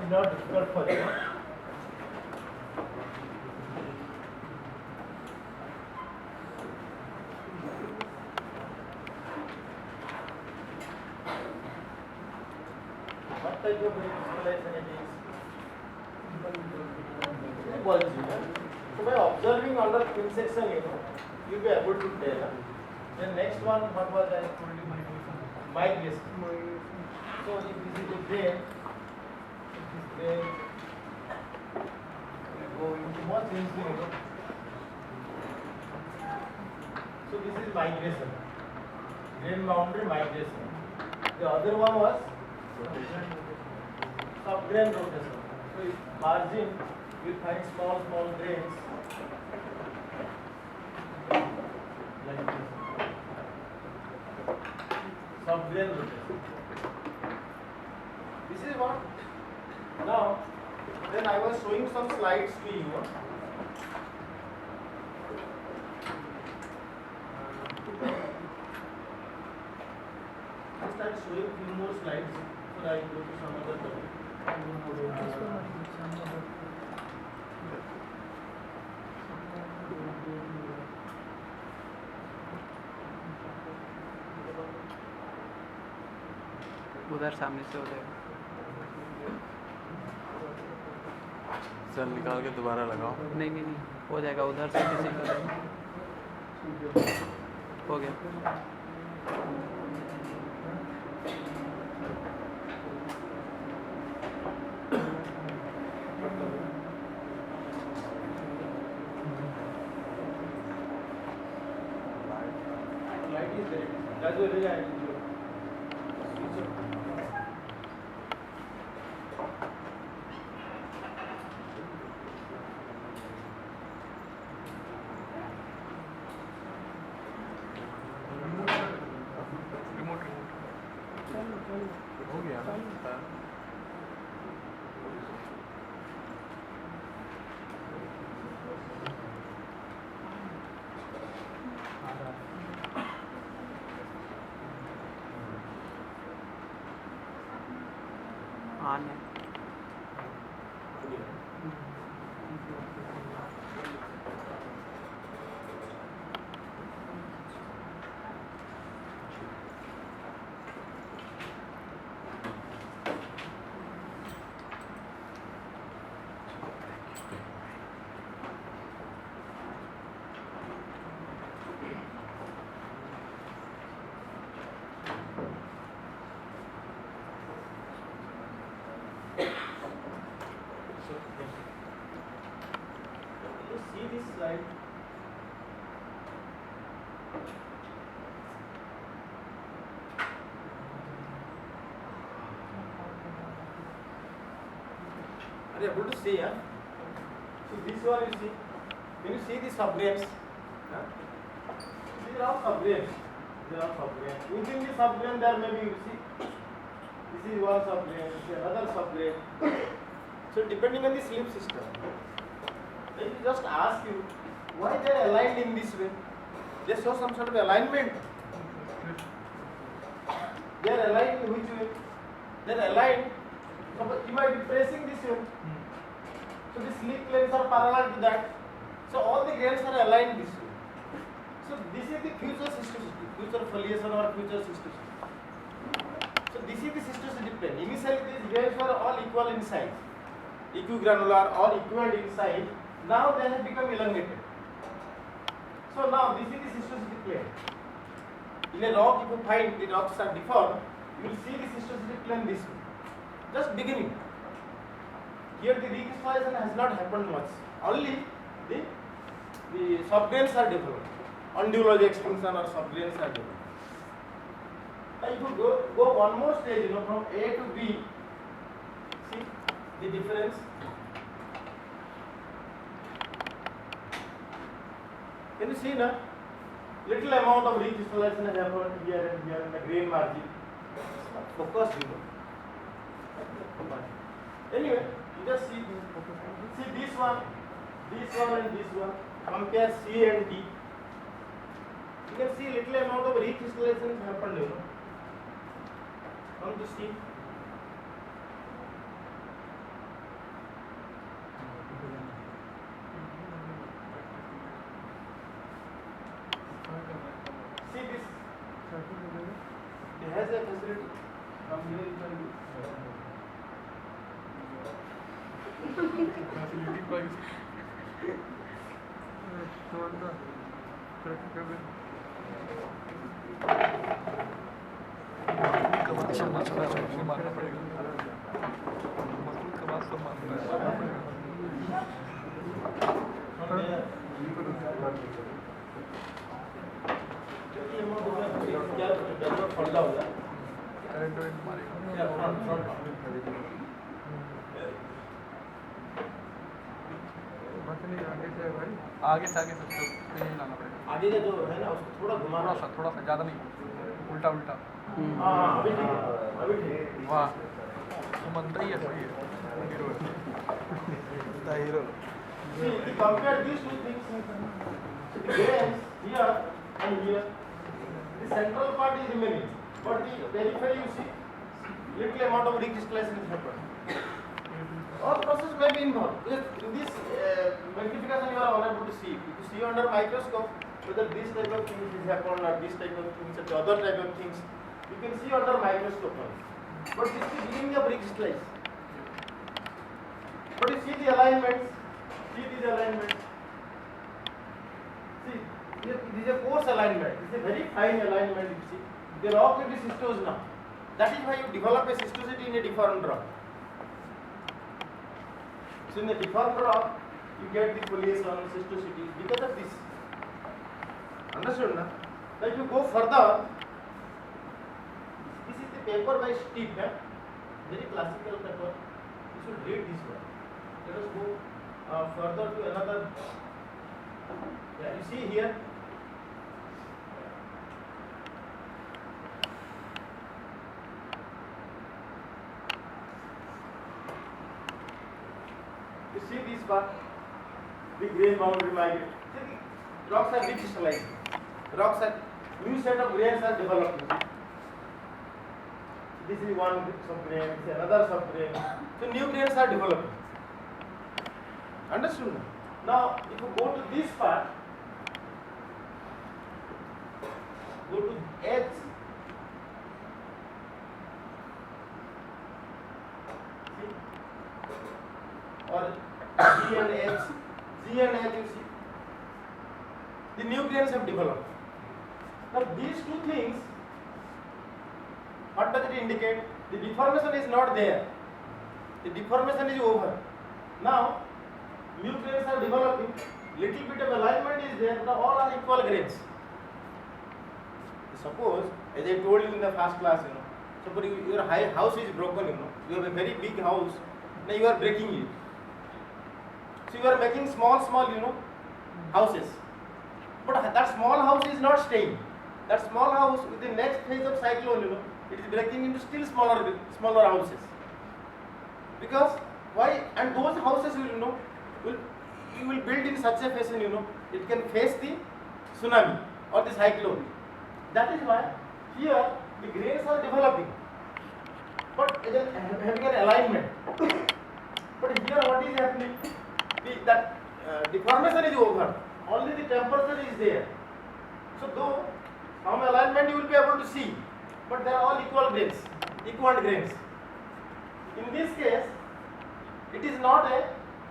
is not difficult for you. What type of visualization it is? So by observing under thin section, you will be able to tell. Then next one, what was I told you? Migration. So if this is the brain, then we go into what things. So this is migration. Grain boundary migration. The other one was subgrain rotation. So in margin you find small grains like this. Subgrain rotation. This is what. Now, then I was showing some slides to you. I start showing few more slides so I go to some other topic. उधर सामने से हो जाएगा। Cell निकाल के दोबारा लगाओ। नहीं नहीं नहीं हो जाएगा, उधर से किसी का हो गया। Light is there. That's what it is. हो गया ना? ऑन है। You see this slide? Are you able to see? So this one you see. Can you see the subgrains? These are all subgrains. Within the subgrain there may be, you see. This is one subgrain, this is another subgrain. So depending on the sleep system, let me just ask you, why they are aligned in this way? They show some sort of alignment. They are aligned in which way? They are aligned. Suppose you might be pressing this way. So the sleep planes are parallel to that. So all the grains are aligned this way. So this is the future cystosity, future foliation or future cystosity. So this is the cystosity plane. Initially these grains were all equal in size, equigranular or equal in size. Now they have become elongated. So now this is the cystosity plane. In a rock, if you find the rocks are deformed, you will see the cystosity plane this way. Just beginning. Here the recrystallization has not happened much. Only the subgrains are developed. Undulage extinction or subgrains are developed. Now if you go one more stage, from A to B, see the difference. Can you see now? Little amount of recrystallization has happened here and here in the grain margin. Focus, Anyway, you just see this one and this one. Compare C and D. You can see little amount of recrystallization has happened. Come to C. has a facility. From here you can do. Facility price. मानना पड़ेगा मजदूर का बात सब मानना पड़ेगा current मारेगा आगे से आगे सबसे यही लाना पड़ेगा आगे का जो है ना उसको थोड़ा घुमाना थोड़ा सा ज़्यादा नहीं उल्टा उल्टा अभी ठीक है अभी ठीक है वाह सुमंत ही है सही है हीरो है hero See, if you compare these two things, the grains here and here, the central part is remaining, but the periphery you see, little amount of recrystallization is happening. All process may be involved. Because in this magnification you are unable to see. If you see under microscope whether this type of things is happened or this type of things or the other type of things, you can see under microscope only. But this is beginning of recrystallization. But you see the alignments. See these alignments. See, this is a coarse alignment. This is a very fine alignment. You see, the rock will be cystose now. That is why you develop a cystosity in a deformed rock. So in the deformed rock, you get the foliation, cystosity because of this. Understood, na? Now if you go further, this is the paper by Steep, very classical paper. You should read this one. Let us go. Further to another, you see here, you see this part, the grain boundary migrate. See, the rocks are recrystallizing. Rocks are, new set of grains are developing. This is one subgrain, this is another subgrain. So new grains are developing. Understood? Now, if you go to this part, go to H. See? Or G and H. G and H, you see. The new grains have developed. Now, these two things, what does it indicate? The deformation is not there. The deformation is over. Now, new grains are developing, little bit of alignment is there, but all are equal grains. Suppose, as I told you in the first class, suppose your house is broken, you have a very big house, now you are breaking it. So you are making small, houses. But that small house is not staying. That small house, with the next phase of cyclone, it is breaking into still smaller houses. Because, why? And those houses you will build in such a fashion, it can face the tsunami or the cyclone. That is why here the grains are developing, but having an alignment. But here what is happening? That deformation is over. Only the temperature is there. So though from alignment you will be able to see, but they are all equal grains, equal grains. In this case, it is not a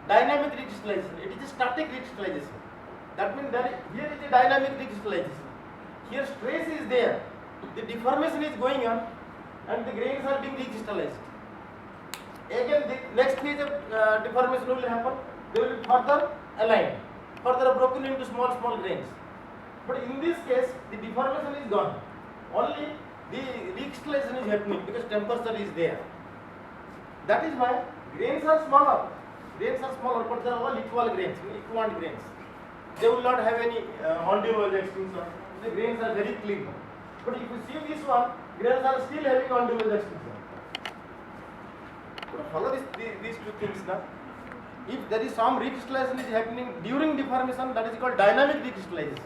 dynamic recrystallization, it is a static recrystallization. That means here is a dynamic recrystallization. Here stress is there, the deformation is going on and the grains are being recrystallized. Again the next phase of deformation will happen, they will be further aligned, further broken into small grains. But in this case the deformation is gone, only the recrystallization is happening because temperature is there. That is why grains are smaller. Grains are smaller, but they are all equal grains, equivalent grains. They will not have any ondulous extinction. The grains are very clean. But if you see this one, grains are still having ondulous extinction. But follow these two things now. If there is some recrystallization is happening during deformation, that is called dynamic recrystallization.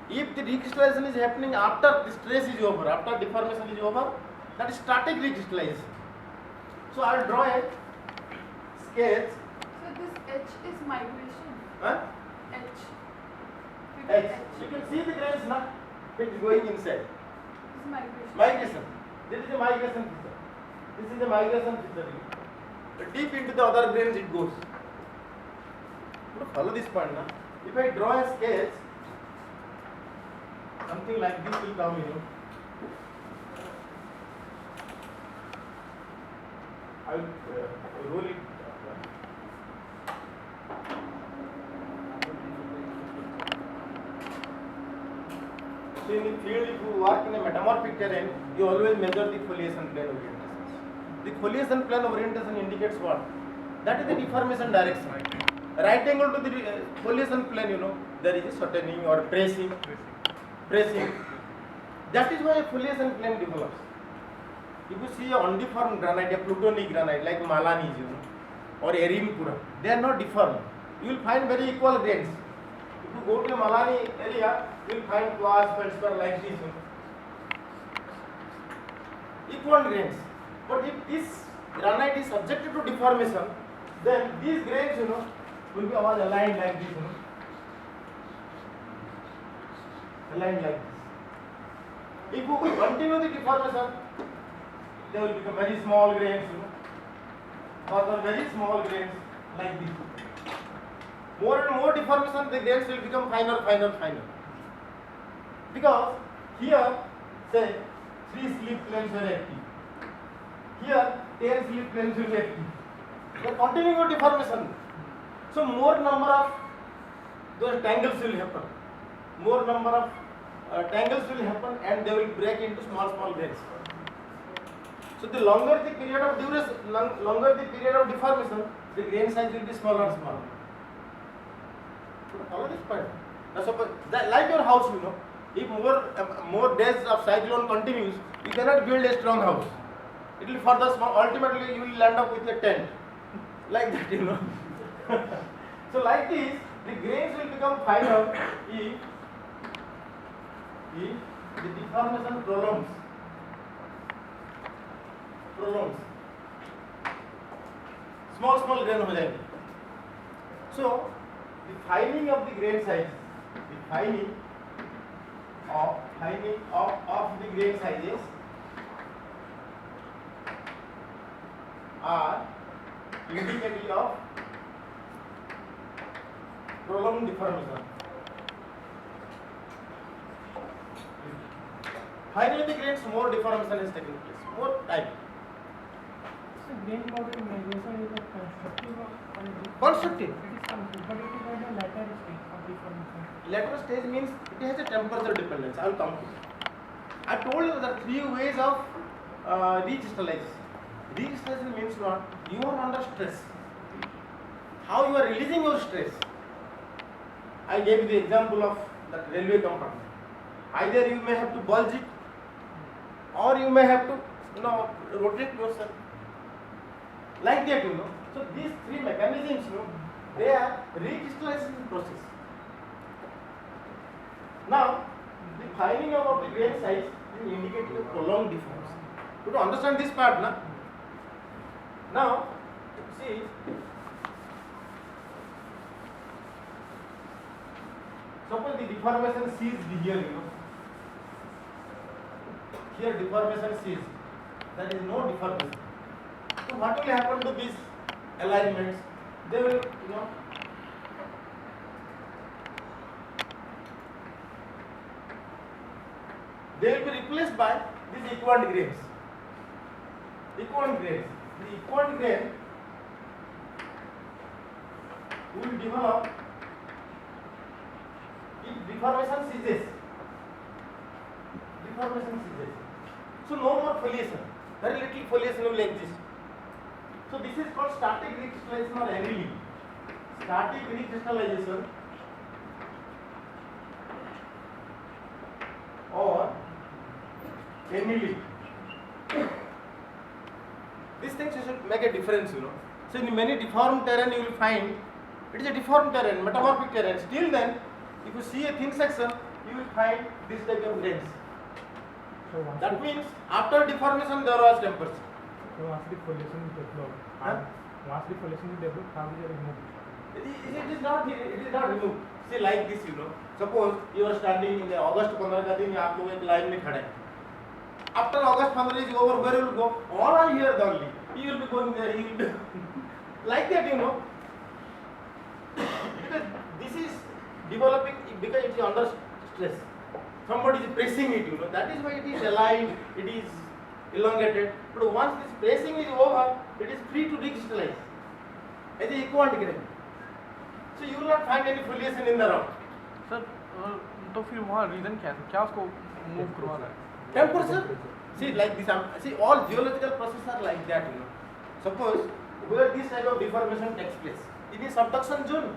If the recrystallization is happening after the stress is over, after deformation is over, that is static recrystallization. So I will draw a sketch. So this H is migration. Huh? H. H. You can see the grains now. It is going inside. migration. Migration. This is a migration feature. This is a migration feature. Deep into the other grains it goes. Follow this point now. If I draw a sketch, something like this will come, I will roll it. So in the field, if you work in a metamorphic terrain, you always measure the foliation plane orientation. The foliation plane orientation indicates what? That is the deformation direction. Right angle to the foliation plane, there is a shortening or pressing. That is why a foliation plane develops. If you see a undeformed granite, a plutonic granite like Malanis, or Erimpura, they are not deformed. You will find very equal grains. If you go to a Malani area, you will find quartz, feldspar like this, equal grains. But if this granite is subjected to deformation, then these grains, will be all aligned like this, aligned like this. If you continue the deformation, they will become very small grains, or very small grains like this. More and more deformation, the grains will become finer. Because here, say, 3 slip planes are active. Here, 10 slip planes will be active. They are continuing with deformation. So more number of those tangles will happen. More number of tangles will happen, and they will break into small grains. So the longer the period of duration, longer the period of deformation, the grain size will be smaller. Follow this point. Now suppose like your house, if more days of cyclone continues, you cannot build a strong house. It will further small. Ultimately, you will end up with a tent, like that, So like this, the grains will become finer if the deformation prolongs. Small grain हो जाएंगे. So the fining of the grain size, the fining of the grain sizes are indicative of prolonged deformation. Fining of the grains, more deformation is taking place, more time. So grain boundary migration is a constructive or Constructive. It is constructive, but it is at the later stage of deformation. Lateral stage means it has a temperature dependence. I will come to it. I told you there are 3 ways of recrystallization. Recrystallization means what? You are under stress. How you are releasing your stress? I gave you the example of that railway compartment. Either you may have to bulge it, or you may have to rotate yourself. Like that, So these 3 mechanisms, they are recrystallization process. Now, the fining of the grain size is indicating a prolonged deformation. To understand this part, now see. Suppose the deformation ceased here, Here deformation ceased. There is no deformation. So what will happen to these alignments? They will, they will be replaced by these equant grains. The equant grain will develop if deformation ceases. So no more foliation. Very little foliation will exist. So this is called static recrystallization or annealing. Static recrystallization or annealing. These things should make a difference, So in many deformed terrain you will find it is a deformed terrain, metamorphic terrain. Still then, if you see a thin section, you will find this type of grains. So That means after deformation there was temperature. So once the foliation is developed, Huh? once the foliation is developed, how will you remove it? It is not removed. See like this, Suppose you are standing in the August 15 का दिन आप लोग एक line में खड़े हैं. After August 15 is over, where you will go? All are here only. You will be going there. You will be like that, you know. Because this is developing because it is under stress. Somebody is pressing it, you know. That is why it is aligned. It is elongated. But once this pressing is over, it is free to recrystallize. As a equivalent grain. So you will not find any foliation in the rock. Sir तो फिर वहाँ reason क्या है, क्या उसको move करवा रहा है? Temperature. See, like this. See, all geological processes are like that. You know. Suppose where this type of deformation takes place, it is subduction zone.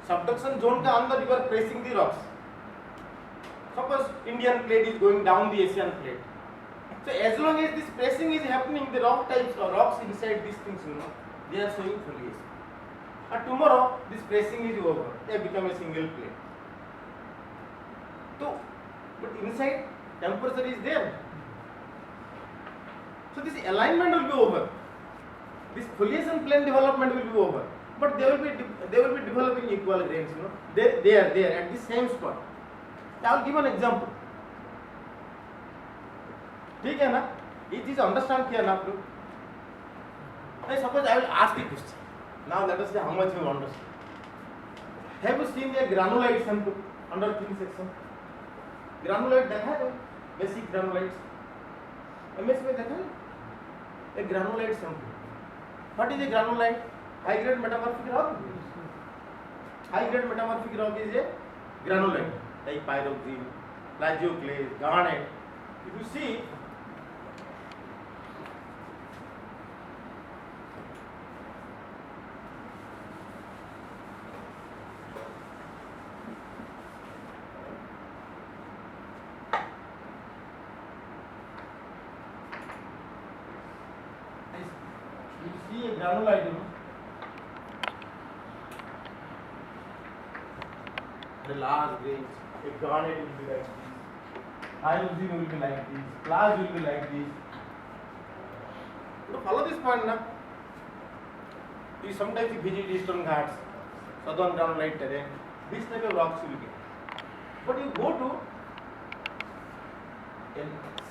Subduction zone के अंदर you are pressing the rocks. Suppose Indian plate is going down the Asian plate. So as long as this pressing is happening, the rock types or rocks inside these things, you know, they are showing foliation. And tomorrow this pressing is over, they become a single plate. So, but inside temperature is there. So this alignment will be over. This foliation plane development will be over. But they will be developing equal grains, you know. They are there at the same spot. I will give an example. ठीक है ना? ये चीज understand किया ना आप लोग? I suppose I will ask a question. Now let us see how much you understand. Have you seen a granulite sample under thin section? Granulite देखा है? Basic granulites. MS में देखा है? A granulite sample. What is a granulite? High grade metamorphic rock. High grade metamorphic rock is a granulite like pyroxene, plagioclase, garnet. If you see, a granulite, you know. The large grains, a garnet will be like this, pyroxene will be like this, plage will be like this. To follow this point, na, you sometimes visit eastern ghats, southern granulite terrain, this type of rocks you will get. But you go to a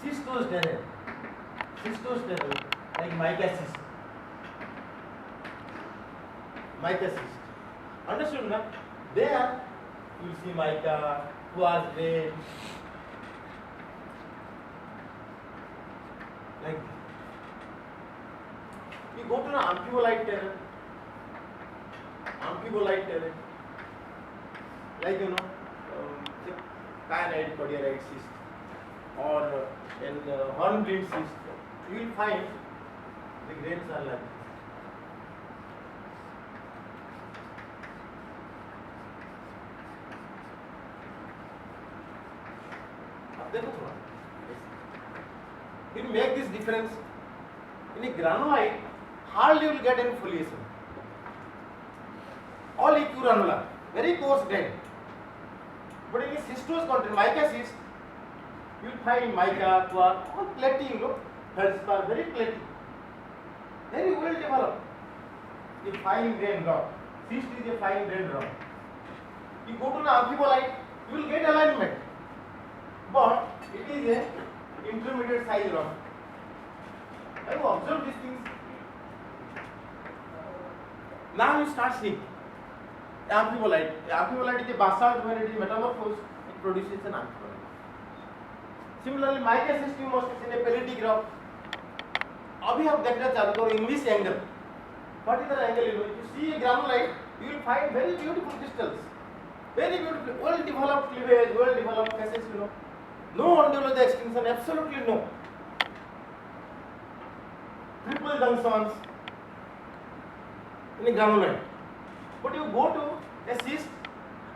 schistose terrain, like mica schist. Mica schist. Understood, na? There you see mica, quartz grain, like this. You go to an amphibolite terrain, like you know, kyanite, cordierite schist, or in hornblende schist, you will find the grains are like this. You make this difference. In a granulite, hardly you will get any foliation. All equigranular, very coarse grain. But in a schistose content, mica schist, you will find mica, quartz, all platy, you know, feldspar, very platy, very well developed. A fine grain rock. Schist is a fine grain rock. You go to an amphibolite, you will get alignment. But it is a intermediate size rock. Have you observed these things? Now you start seeing amphibolite. Amphibolite is a basalt. When it is metamorphosed, it produces an amphibolite. Similarly, mica schist you must have seen a pellitic rock. अभी आप देखना चाहते हो in this angle. What is the angle? You know, if you see a granulite, you will find very beautiful crystals, very beautiful, well developed cleavage, well developed facets. You know. No undulating extinction, absolutely no. Triple junctions in a granulite. But you go to a schist,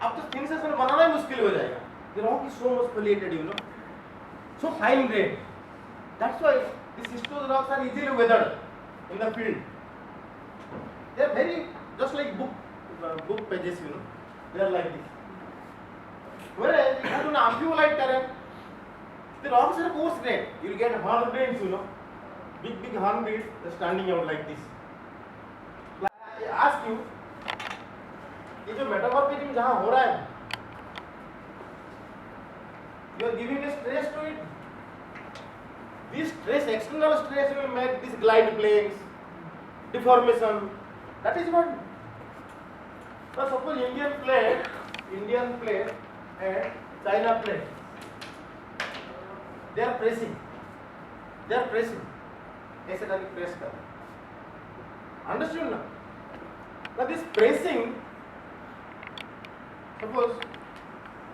अब तो thin section बनाना ही मुश्किल हो जाएगा. The rock is so much foliated, you know, so fine grained. That's why the schistose rocks are easily weathered in the field. They are very just like book pages, you know. They are like this. Whereas you go to an amphibolite terrain, the rocks are coarse grained. You will get hornblende, you know, big hornblende standing out like this. I ask you, ये जो metamorphism जहाँ हो रहा है, you are giving a stress to it. this stress, external stress will make these glide planes, deformation. That is what. Now suppose Indian plate and China plate, they are pressing. ऐसे करके press कर. Understood now? Now this pressing, suppose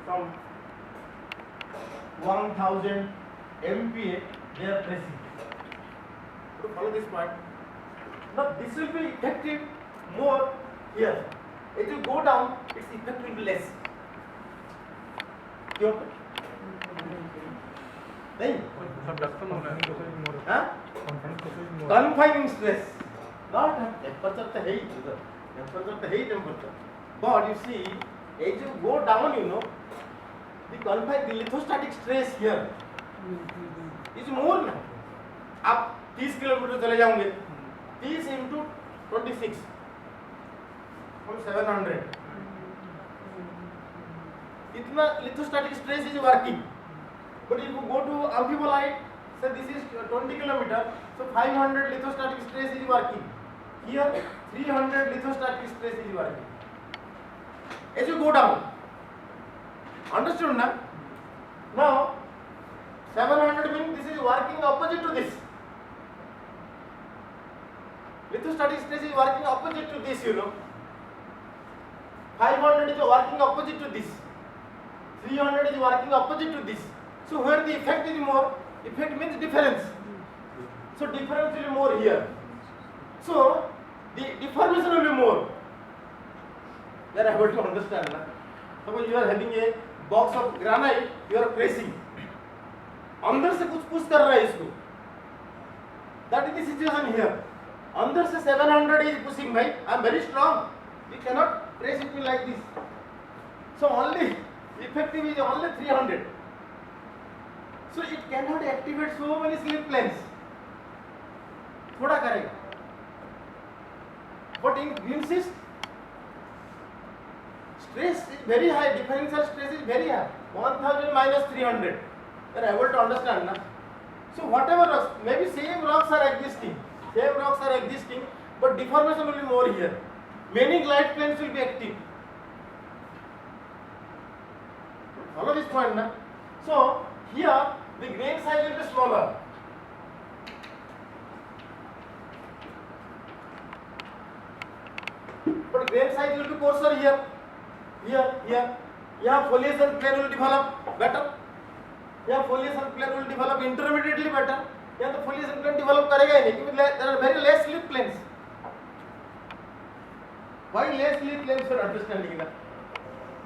from 1000 MPa they are pressing. So follow this point. Now this will be effective more here. If you go down, its effect will be less. क्यों? नहीं? Conduction होना है हाँ? Confining stress. Not temperature तो है ही उधर. Temperature तो है ही temperature. But you see, as you go down, you know, the lithostatic stress here is more now. आप 30 किलोमीटर चले जाओगे. 30 into 26 from 700. इतना lithostatic stress is working. But if you go to amphibolite, so this is 20 kilometer, so 500 lithostatic stress is working. Here 300 lithostatic stress is working. As you go down, understood now? Now 700 means this is working opposite to this. Lithostatic stress is working opposite to this, you know. 500 is working opposite to this. 300 is working opposite to this. So where the effect is more, effect means difference. So difference will be more here. So the deformation will be more. You are able to understand, na? Suppose you are having a box of granite, you are pressing. अंदर से कुछ push कर रहा है इसको. That is the situation here. अंदर से 700 is pushing, भाई. I am very strong. You cannot press it like this. So only effective is only 300. So it cannot activate so many slip planes. थोड़ा करेगा. But in insist, stress is very high. Differential stress is very high. 1000 minus 300. You are able to understand, na? So whatever rocks, maybe same rocks are existing, but deformation will be more here. Many glide planes will be active. Follow this point, na? So here the grain size will be smaller. But grain size will be coarser here. Here foliation plane will develop better. Here foliation plane will develop intermediately better. Here the foliation plane develop करेगा ही नहीं क्योंकि there are very less slip planes. Why less slip planes for understanding that?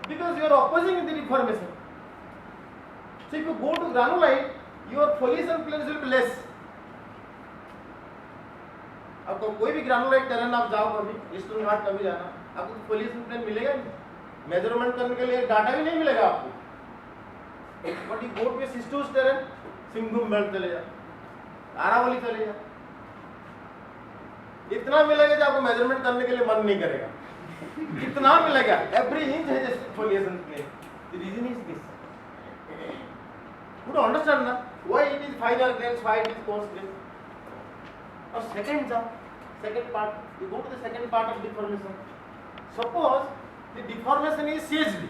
Because you are opposing the deformation. So if you go to granulite, your foliation planes will be less. आपको कोई भी ग्रानुलाइट terrain आप जाओ कभी eastern घाट कभी जाना आपको फॉलिएशन plane मिलेगा नहीं मेजरमेंट करने के लिए डाटा भी नहीं मिलेगा आपको but you go to schistose terrain Singhbhum belt चले जा आरावली चले जा इतना मिलेगा जो आपको मेजरमेंट करने के लिए मन नहीं करेगा इतना मिलेगा एवरी इंच है just foliation plane the reason is this you don't understand ना why it is final grains why it is coarse grain और second part, you go to the second part of deformation. Suppose the deformation is seized.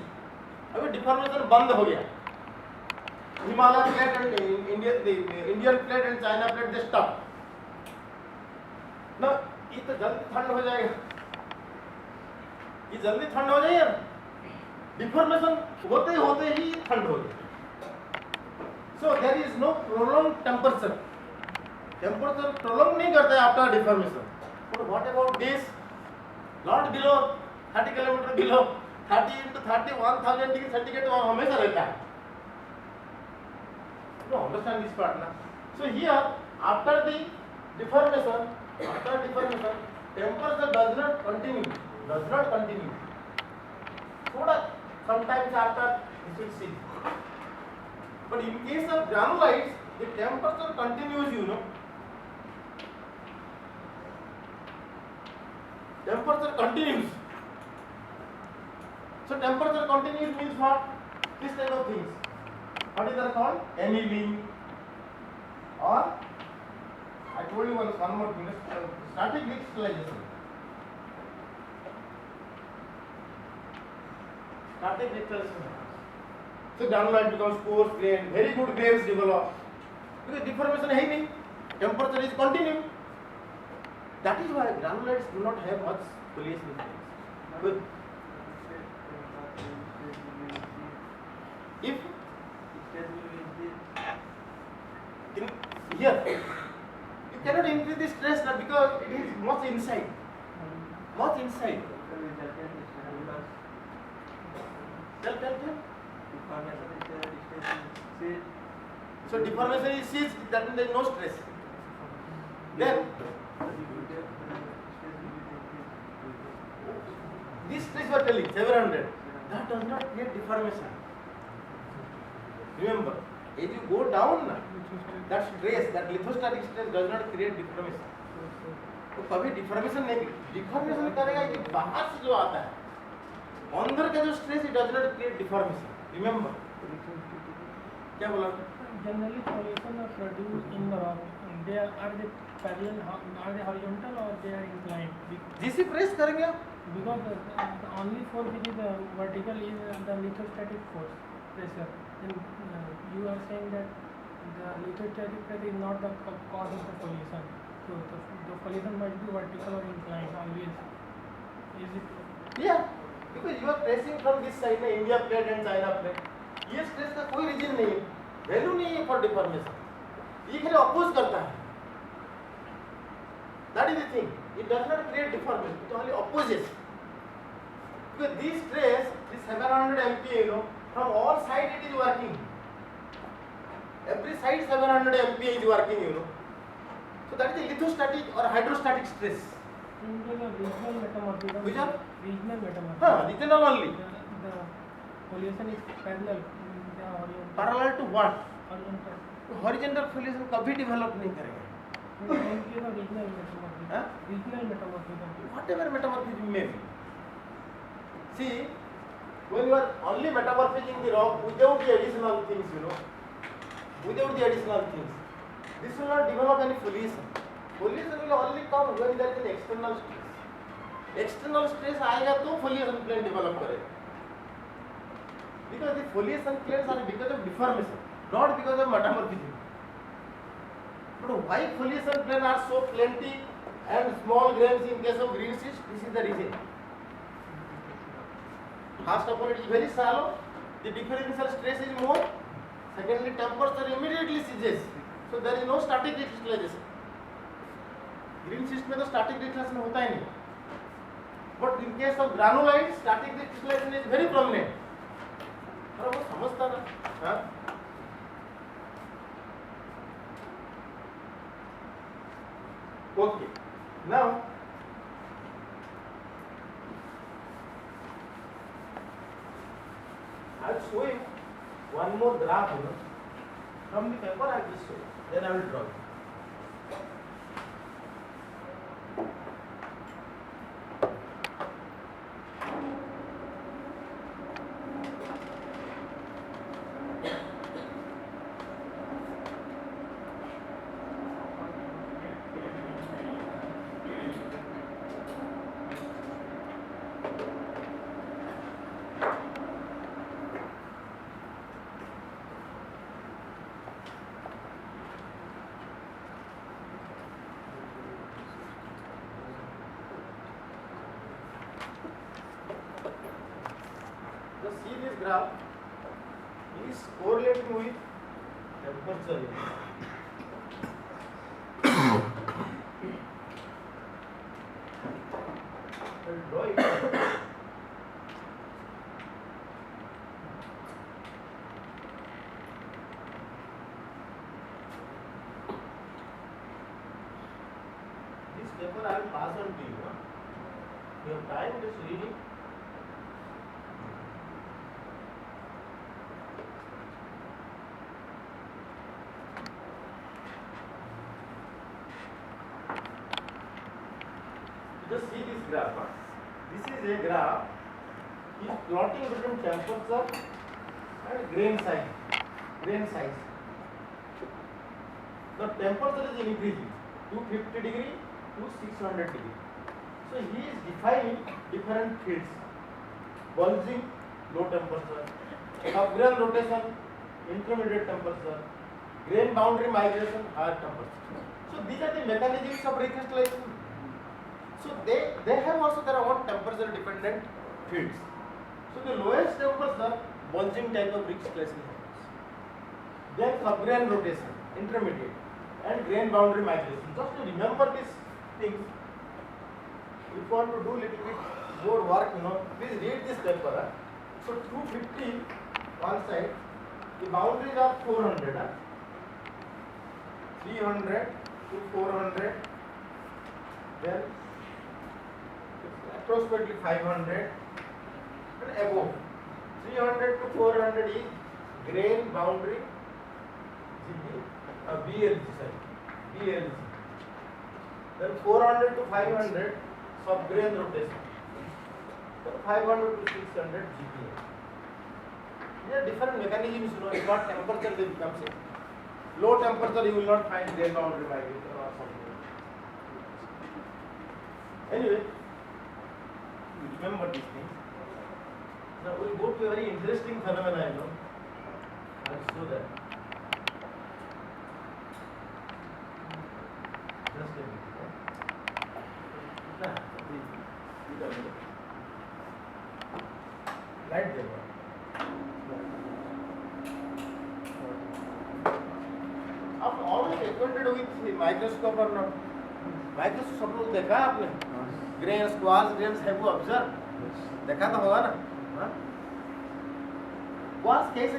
अभी deformation बंद हो गया. Himalayan plate and Indian plate and China plate they stop. ना ये तो जल्दी ठंड हो जाएगा. ये जल्दी ठंड हो जाएगा. Deformation होते ही ठंड हो गया. So there is no prolonged temperature. Temperature prolong नहीं करता है after deformation. But what about this? Not below 30 kilometer below 30 into 30 1000 degree centigrade वहाँ हमेशा रहता है. You understand this part ना? So here after the deformation, temperature does not continue. थोड़ा sometimes after it will cease. But in case of granulites, the temperature continues, you know. Temperature continues. So temperature continues means what? This type of things. What is that called? Annealing. or I told you one more thing, static crystallization. Static crystallization. So granulite becomes coarse grain, very good grains develop. Because deformation है ही नहीं, temperature is continuing. That is why granulites do not have much foliation grains. Good. If here you cannot increase the stress now because it is much inside. Much inside. Tell. So deformation is ceased, that means there is no stress. Then this stress you are telling 700, that does not create deformation. Remember, as you go down, that stress, that lithostatic stress does not create deformation. तो कभी deformation नहीं, deformation करेगा कि बाहर से जो आता है, अंदर का जो stress it does not create deformation. Remember, क्या बोला? Generally, foliation are produced in the rock. They are they parallel, are they horizontal or they are inclined? जिसे प्रेस करेंगे आप, Because the only force which is vertical is the lithostatic force pressure. Then you are saying that the lithostatic pressure is not the cause of the foliation. So the foliation must be vertical or inclined always. Is it? yeah, because you are pressing from this side में India plate and China plate. ये stress का कोई reason नहीं है, value नहीं है for deformation. ये खाली अपोज करता है. That is the thing. It does not create deformation. It only opposes. Because this stress, this 700 MPa, from all sides it is working. Every side 700 MPa is working, So that is a lithostatic or hydrostatic stress. In the regional metamorphism. Which are? Regional metamorphism. Regional only. The foliation is parallel. They are horizontal. Parallel to what? Horizontal. Horizontal foliation कभी develop नहीं करेगा. In case of regional metamorphism. Huh? Regional metamorphism. Whatever metamorphism may be. See, when you are only metamorphizing the rock without the additional things, without the additional things, this will not develop any foliation. Foliation will only come when there is an external stress. External stress आएगा तो foliation plane develop करेगा. Because the foliation planes are because of deformation, not because of metamorphism. But why foliation planes are so plenty and small grains in case of green cyst? This is the reason. First of all, it is very shallow. The differential stress is more. Secondly, temperature immediately ceases. So there is no static crystallization. Green cyst में तो static crystallization होता ही नहीं. But in case of granulite, static crystallization is very prominent. अरे वो समझता ना, हाँ? Okay. Now, I'll show you one more graph, from the paper. I'll just show you. Then I will draw it. Just see this graph. It is correlating with temperature. I will draw it. This paper I will pass on to you. You have time, just read it. Just see this graph. This is a graph. Is plotting between temperature and grain size. Grain size. the temperature is increasing 250 degree to 600 degree. So he is defining different fields: bulging, low temperature; sub-grain rotation, intermediate temperature; grain boundary migration, higher temperature. So these are the mechanisms of recrystallization. So they have also their own temperature dependent fields. So the lowest temperature, bulging type of recrystallization happens. Then sub-grain rotation, intermediate, and grain boundary migration. Just to remember these things, if you want to do little bit more work, please read this paper. So 250 one side, the boundaries are 400, 300 to 400, then approximately 500, and above 300 to 400 is grain boundary BLG side, BLG. Then 400 to 500 sub-grain rotation. Then 500 to 600 GPA. These are different mechanisms, it's not temperature they become same. Low temperature you will not find grain boundary migration or something. Anyway, you remember these things. Now we will go to a very interesting phenomenon, I will show that. Just a minute. Light there. आप always acquainted with microscope or not? Microscope लोग देखा आपने? Grains, quartz grains have you observed? देखा तो होगा ना? Quartz कैसे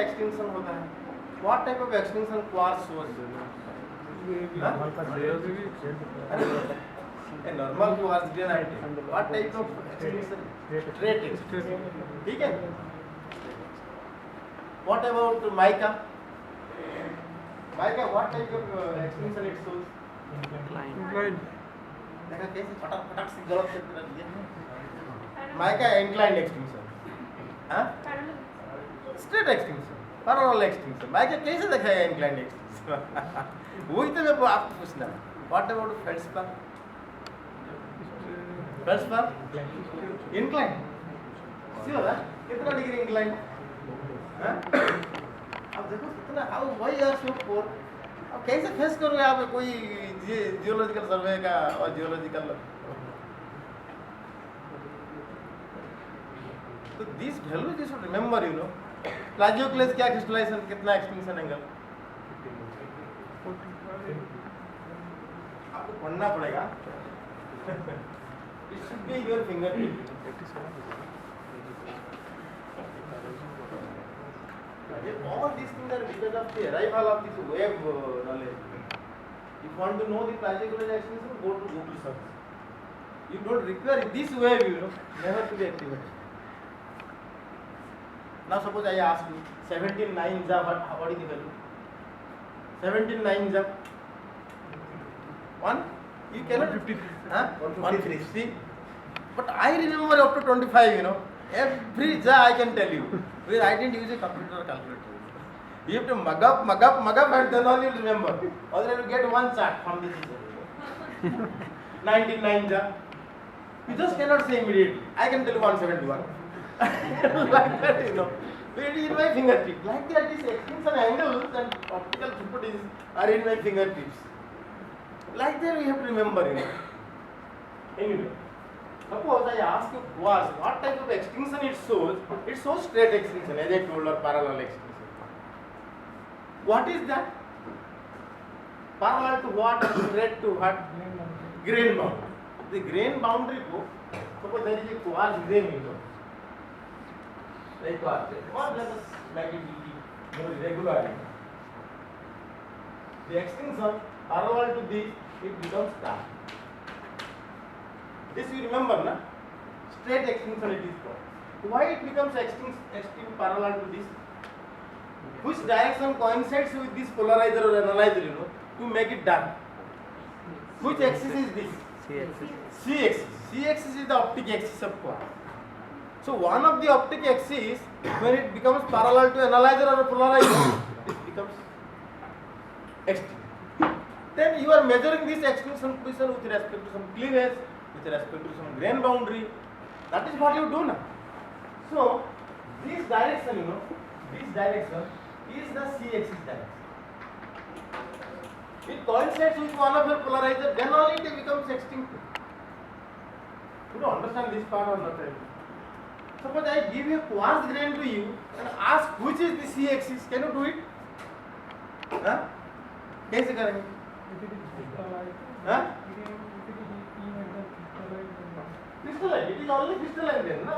extinction होता है? What type of extinction quartz shows? A normal quartz grain item. What type of extinction? Straight extinction. ठीक है? What about mica? Mica, what type of extinction it shows? Inclined. देखा कैसे फटाक से गलत से कर दिया? Mica inclined extinction. हाँ? Straight extinction. Parallel extinction. Mica कैसे दिखाएगा inclined extinction? वही तो मैं आपको पूछना है. What about feldspar? Feldspar? Inclined. Sure है? कितना डिग्री inclined? हाँ? अब देखो कितना why you are so poor? अब कैसे फेस करोगे आप कोई जियोलॉजिकल सर्वे का और जियोलॉजिकल? तो this value you should remember, plagioclase क्या क्रिस्टलाइजेशन, कितना एक्सटिंक्शन एंगल आपको पढ़ना पड़ेगा. It should be your finger tip. All these things are because of the arrival of this wave knowledge. If you want to know the plagioclass extinction, go to Google search. You don't require this wave, never to be activated. Now suppose I ask you, 17.9 ja, what is the value? 17.9 ja. 1? You cannot. 153. But I remember up to 25, Every ja I can tell you. Because I didn't use a computer or calculator. You have to mug up, and then only you will remember. Otherwise you get one chart from this. 99 ja. You just cannot say immediately. I can tell you 171. Like that, It is in my fingertip. Like that, these extinction angles and optical throughput are in my fingertips. Like that, we have to remember. Anyway, suppose I ask you what type of extinction it shows. It shows straight extinction, as I told, or parallel extinction. What is that? Parallel to what? Straight to what? Grain boundary. The grain boundary book. Suppose there is a quartz grain, like quartz. What let us make it more regular. The extinction parallel to this, it becomes dark. This you remember, na? Straight extinction it is called. Why it becomes extinct parallel to this? Which direction coincides with this polarizer or analyzer, to make it dark? Which axis is this? C axis. C axis is the optic axis of quartz. So one of the optic axis, when it becomes parallel to analyzer or polarizer, it becomes extinct. Then you are measuring this extinction position with respect to some cleavage, with respect to some grain boundary. That is what you do now. So this direction, this direction is the C-axis direction. It coincides with one of your polarizer, then only it becomes extinct. You don't understand this part or not? Suppose I give a quartz grain to you and ask which is the C-axis, can you do it? Huh? कैसे करेंगे? Huh? Crystalline. It is only crystalline grain, na?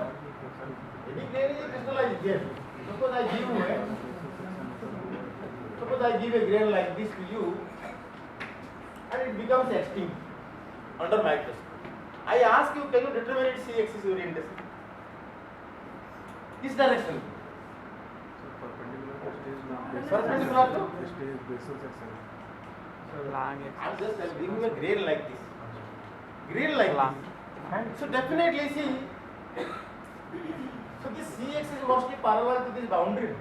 Any grain is a crystallized grain. Suppose I give a grain like this to you, and it becomes extinct under microscope. I ask you, can you determine its C-axis orientation? This direction. Perpendicular to? Long I'm just giving a grain like this. Grain like this. So definitely see, so this C-axis must be parallel to this boundary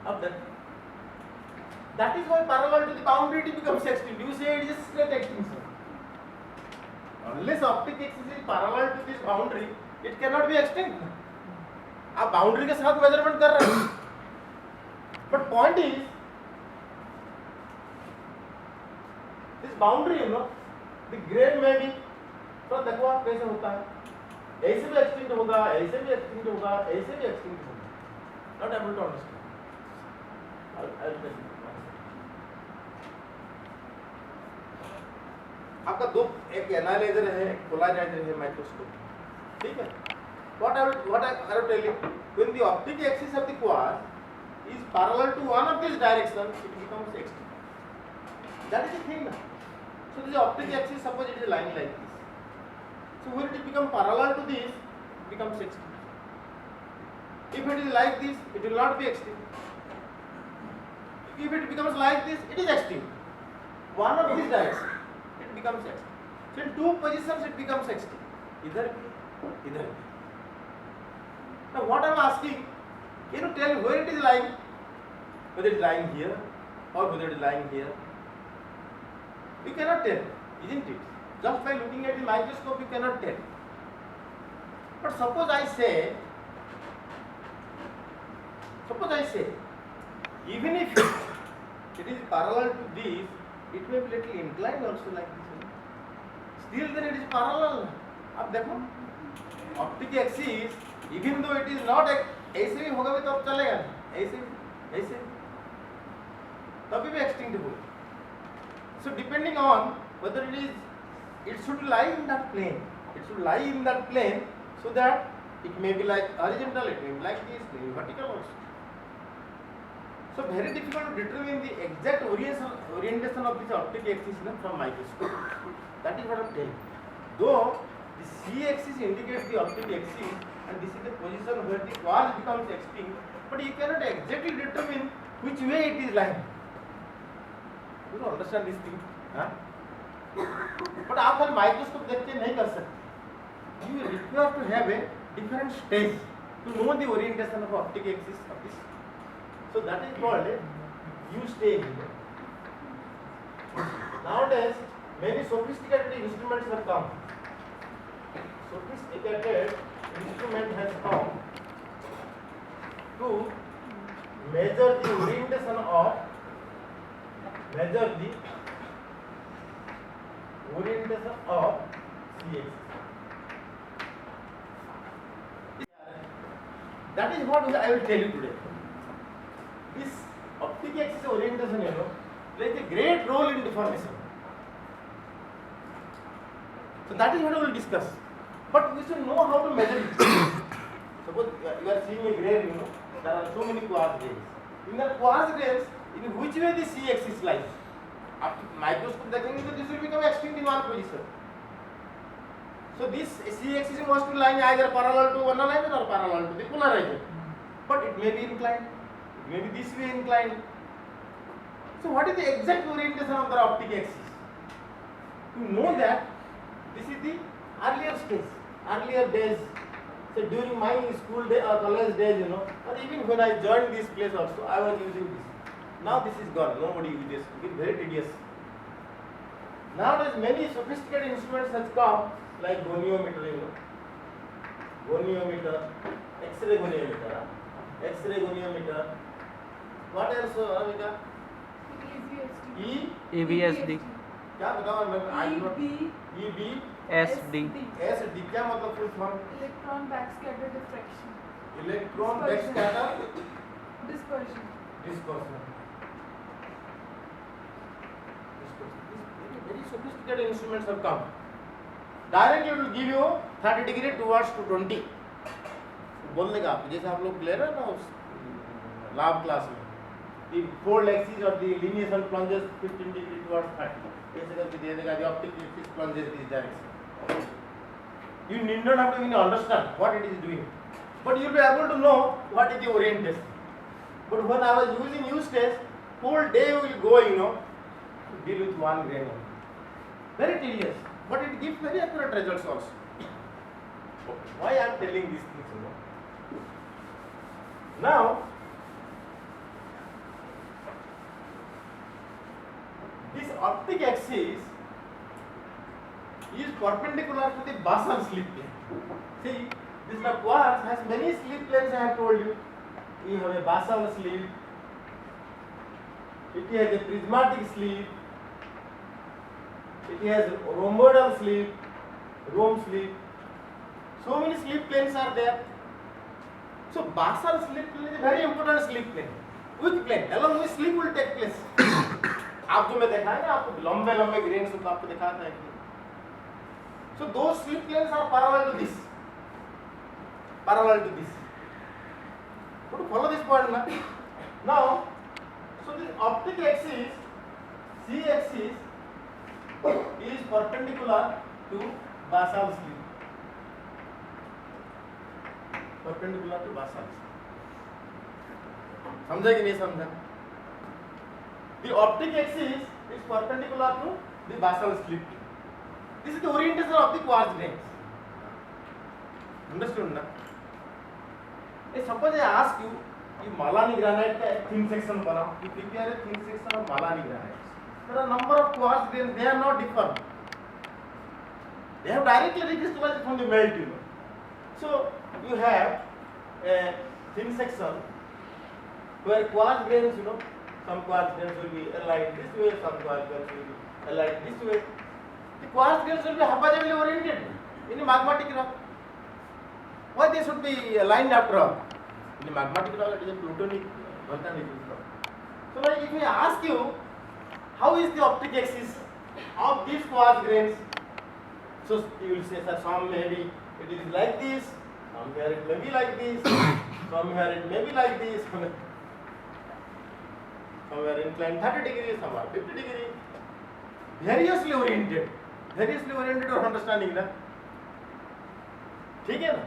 of that. That is why parallel to the boundary it becomes extinct. You say it is straight extinction. Unless optic axis is parallel to this boundary, it cannot be extinct. आप boundary के साथ measurement कर रहे हैं. But point is, this boundary, the grain may be, तो देखो आप कैसे होता है, ऐसे भी extinct होगा, ऐसे भी extinct होगा, ऐसे भी extinct होगा. Not able to understand. I'll tell you. आपका दो, एक एनालाइजर है, एक पोलराइजर है, माइक्रोस्कोप. ठीक है? What I will tell you, when the optic axis of the quartz is parallel to one of these directions, it becomes extinct. That is the thing now. So this optic axis, suppose it is lying like this. So when it becomes parallel to this, it becomes extinct. If it is like this, it will not be extinct. If it becomes like this, it is extinct. One of these directions, it becomes extinct. So in two positions, it becomes extinct. Either भी, either भी. Now what I am asking, can you tell where it is lying? Whether it is lying here or whether it is lying here? You cannot tell, isn't it? Just by looking at the microscope, you cannot tell. But suppose I say, even if it is parallel to this, it may be little inclined also like this. Still then it is parallel. अब देखो, optic axis, even though it is not ऐसे भी होगा भी तो अब चलेगा, ऐसे तभी भी extinct होगा. So depending on whether it should lie in that plane. It should lie in that plane so that it may be like horizontal, it may be like this, may be vertical also. So very difficult to determine the exact orientation of this optic axis from microscope. That is what I am telling. Though the C-axis indicates the optic axis and this is the position where the quartz becomes extinct, but you cannot exactly determine which way it is lying. You don't understand this thing, huh? But आप हर microscope देख के नहीं कर सकते. You require to have a different stage to know the orientation of optic axis of this. So that is called a U stage. Nowadays, many sophisticated instruments have come. Sophisticated instrument has come to measure the orientation of C-axis. That is what I will tell you today. This optic axis orientation, plays a great role in deformation. So that is what we will discuss. But we should know how to measure it. Suppose you are seeing a grain, there are so many quartz grains. In the quartz grains, in which way the C-axis lies? After microscope देखेंगे तो this will become extinct in one position. So this C-axis must be lying either parallel to one analyzer or parallel to the polarizer. But it may be inclined, it may be this way inclined. So what is the exact orientation of the optic axis? To know that, this is the earlier stage, earlier days. So during my school day or college days, or even when I joined this place also, I was using this. Now this is gone. Nobody uses. It is very tedious. Nowadays many sophisticated instruments has come, like goniometer, goniometer, X-ray goniometer, X-ray goniometer. What else, Amika? EVSD क्या बताओ मैं EB SD SD क्या मतलब full form? Electron backscatter diffraction. Electron backscatter Dispersion. dispersion. Very sophisticated instruments have come. Directly it will give you 30 degree towards to 20. बोल देगा आपको जैसे आप लोग ले रहे हैं ना उस लैब क्लास में the fold axis or the lineation plunges 15 degree towards 30. ऐसे करके दे देगा the optic axis plunges this direction. You need not have to even understand what it is doing, but you will be able to know what is the orientation. But when I was using use test, whole day will go, to deal with one grain only. Very tedious, but it gives very accurate results also. Why I am telling these things, Now, this optic axis is perpendicular to the basal slip plane. See, this the quartz has many slip planes. I have told you. We have a basal slip. It has a prismatic slip. It has rhomboidal slip, rhomb slip. So many slip planes are there. So basal slip plane is a very important slip plane. Which plane? Along with slip will take place. आप जो मैं देखा है ना आपको लंबे लंबे grains तो आपको दिखाता है so those slip planes are parallel to this but follow this point now so this optic axis C axis is perpendicular to basal slip समझा कि नहीं समझा The optic axis is perpendicular to the basal slip. This is the orientation of the quartz grains. Understood na? Suppose I ask you, you Malani granite का thin section बनाओ. You prepare a thin section of Malani granite. There are number of quartz grains. They are not different. They have directly recrystallized from the melt. So you have a thin section where quartz grains, some quartz grains will be aligned this way, some quartz grains will be aligned this way. The quartz grains will be haphazardly oriented in a magmatic rock. Why they should be aligned after all? In a magmatic rock, it is a plutonic volcanic rock. So now if I ask you, how is the optic axis of these quartz grains? So you will say, sir, some maybe it is like this, somewhere it may be like this, somewhere it may be like this. Somewhere inclined 30 degrees, somewhere 50 degrees. Variously oriented or understanding ना? ठीक है ना?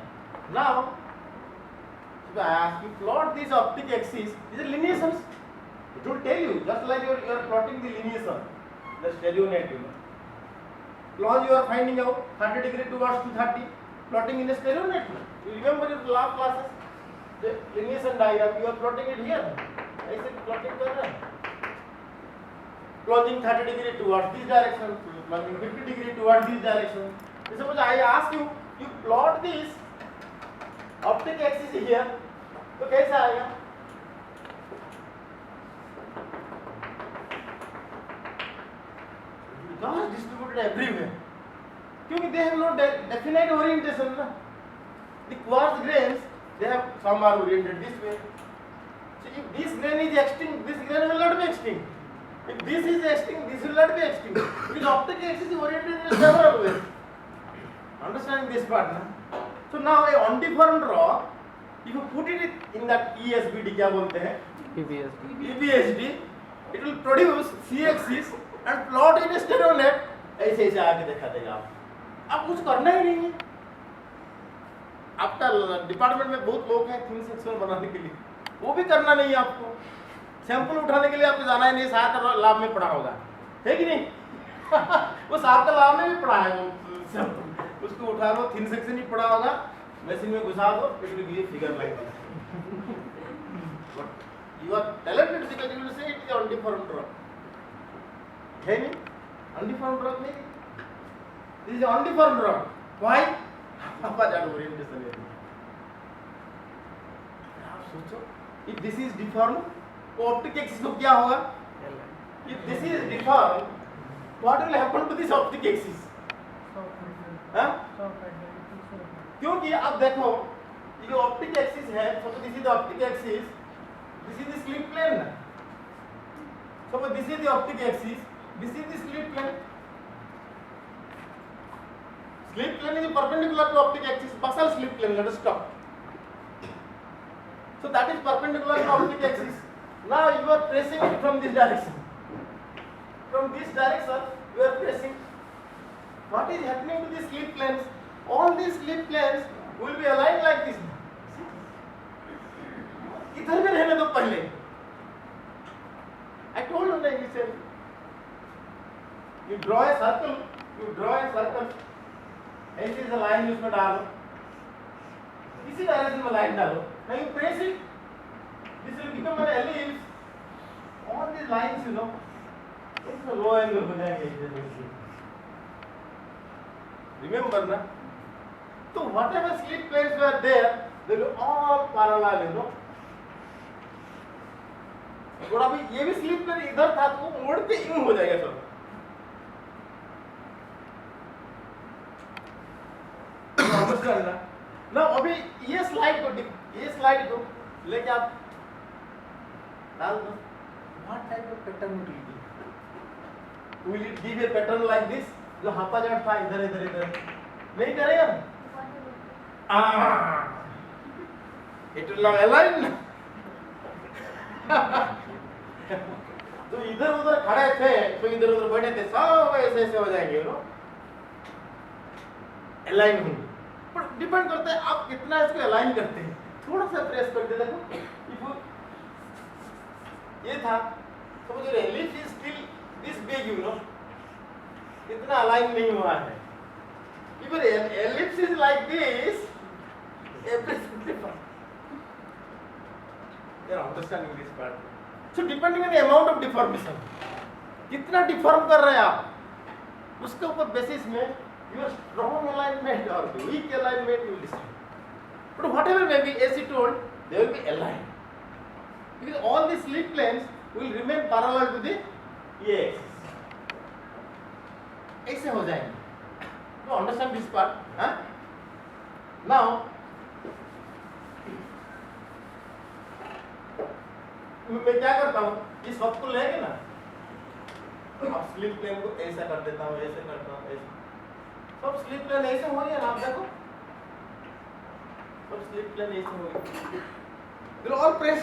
Now, if I ask you plot this optic axis, these are lineations. It will tell you just like you are plotting the lineation, the stereo net. Plot you are finding out 30 degree towards 230, plotting in a stereo net. You remember your lab classes, the lineation diagram. You are plotting it here. ऐसे plotting कर रहे हैं plunging 30 degree towards this direction, plunging 50 degree towards this direction. Suppose I ask you, you plot this optic axis here, तो कैसा आएगा? Because distributed everywhere. क्योंकि they have no definite orientation ना. The quartz grains, they have some are oriented this way. So if this grain is extinct, this grain will not be extinct. If this is extinct, this will not be extinct. Because optic axis is oriented in several ways. Understanding this part, na? So now a undeformed rock, if you put it in that ESBD, क्या बोलते हैं? EBSD, it will produce C axis and plot in a stereo net. ऐसे ऐसे आगे दिखा देगा आप कुछ करना ही नहीं है. आपका डिपार्टमेंट में बहुत लोग हैं थिन सेक्शन बनाने के लिए, वो भी करना नहीं है आपको. सैंपल उठाने के लिए आपको जाना ही नहीं, साहब लाभ में पढ़ा होगा, है कि नहीं? वो साहब का लाभ में भी पढ़ा है, वो उसको उठा लो, थिन सेक्शन ही पढ़ा होगा, मशीन में घुसा दो, it will be a figure like this. you are talented because you will say it is undeformed rock. है नहीं? Undeformed rock नहीं? This is undeformed rock. Why? हापाजाड orientation है. आप सोचो, if this is deformed, तो optic axis को क्या होगा? If this is deformed, what will happen to this optic axis? हाँ? क्योंकि अब देखो, ये optic axis है, so this is the optic axis, this is the slip plane ना. So this is the optic axis, this is the slip plane. Slip plane is perpendicular to optic axis, basal slip plane. Let us stop. So that is perpendicular to optic axis. Now you are pressing it from this direction. From this direction, you are pressing. What is happening to the slip planes? All these slip planes will be aligned like this. इधर में रहने दो पहले. I told you that initially. You draw a circle. You draw a circle. ऐसे इस line उसमें डालो. इसी डायरेक्शन में लाइन डालो. Now you press it. This will become an ellipse. All these lines, you know, इसमें low angle हो जाएंगे इधर. Remember ना? So whatever slip planes were there, they were all parallel, you know. थोड़ा भी ये भी स्लिप प्लेन इधर था तो मोड़ के यूं हो जाएगा सब. अंडरस्टैंड ना? ना अभी ये स्लाइड को लेके आप डाल दो. What type of pattern will it be? Will it give a pattern like this? जो हापाजाड था इधर इधर इधर नहीं करेगा. It will not align. तो इधर उधर खड़े थे तो इधर उधर बैठे थे सब ऐसे ऐसे हो जाएंगे, यू नो, अलाइन होंगे. पर डिपेंड करता है आप कितना इसको अलाइन करते हैं. थोड़ा सा प्रेस करके देखो. ये था समझ रहे, ellipse is still this big, you know, इतना अलाइन नहीं हुआ है. If ellipse is like this, everything different. You are understanding this part. So depending on the amount of deformation, कितना डिफॉर्म कर रहे हैं आप, उसके ऊपर बेसिस में your strong alignment or weak alignment will decide. But whatever may be, as he told, they will be aligned because all the slip planes will remain parallel to the axis. ऐसे हो जाएंगे. You understand this part? Huh? Now मैं क्या करता हूँ, इस सब को लेके ना अब स्लिप प्लेन को ऐसा कर देता हूँ, ऐसे करता हूँ, ऐसे. सब स्लिप प्लेन ऐसे हो गया ना, आप देखो सब स्लिप प्लेन ऐसे हो गया. और प्रेस.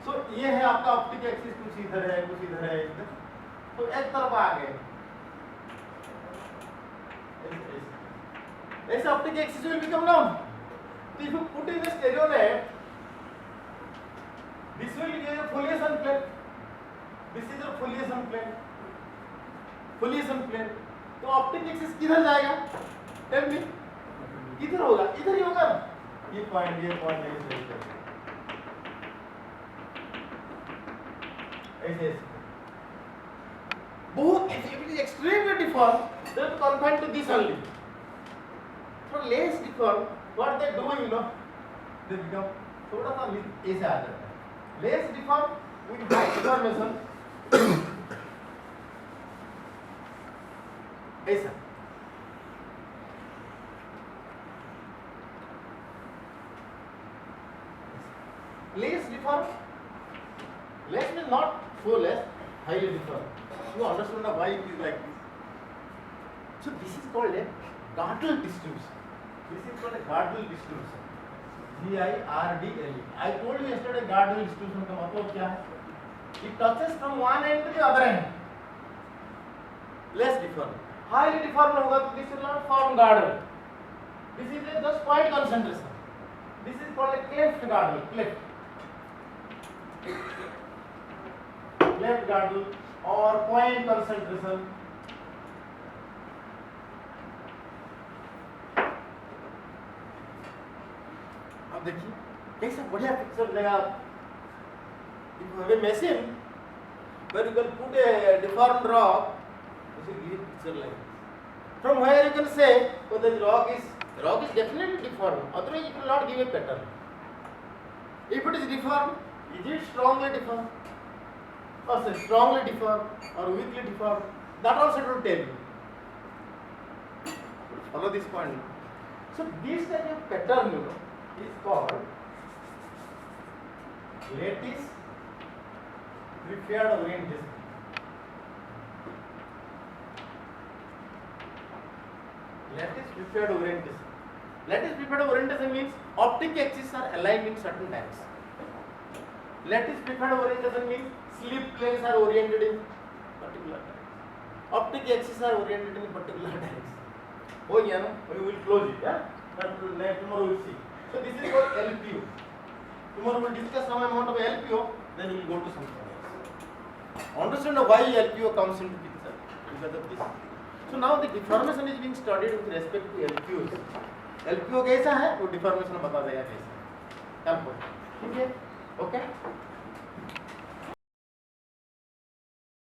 सो ये है आपका ऑप्टिक एक्सिस, कुछ इधर है कुछ इधर है इधर, तो एक तरफ आ गए ऐसे optic axis will become down. तो if you put in the stereo net, this will give a foliation plane. This is your foliation plane. Foliation plane. तो ऑप्टिक एक्सिस किधर जाएगा? Tell me. किधर होगा? इधर ही होगा. ये पॉइंट ऐसे बहुत extremely deformed. They are confined to this only. For less deformed, what they do, you know, they become थोड़ा सा ऐसे आ जाता है. Less deformed with high deformation. ऐसा. Less deformed. Less means not so less, highly deformed. You understand why it is like this? So this is called a Gardel distribution. This is called a Gardel distribution. G-I-R-D-L-E. I told you yesterday Gardel distribution का मतलब क्या है? It touches from one end to the other end. Less deformed. Highly deformed होगा तो this will not form Gardel. This is a just point concentration. This is called a cleft Gardel. Cleft Gardel or point concentration. अब देखिए कैसा बढ़िया picture देगा. you have a machine where you can put a deformed rock, you should give a picture like this. From where you can say whether the rock is definitely deformed, otherwise it will not give a pattern. If it is deformed, is it strongly deformed? Or say strongly deformed or weakly deformed? That also it will tell you. Follow this point. So this type of pattern, is called lattice preferred orientation. Lattice preferred orientation. Lattice preferred orientation means optic axes are aligned in certain direction. Lattice preferred orientation means slip planes are oriented in particular direction. Optic axes are oriented in particular direction. Oh yeah, no? We will close it. Yeah. Tomorrow we will see. So this is called LPO. Tomorrow we will discuss some amount of LPO. Then we will go to something else. Understand why LPO comes into picture because of this. So now the deformation is being studied with respect to LPOs. LPO कैसा है वो deformation बता देगा कैसा. ठीक है? Okay?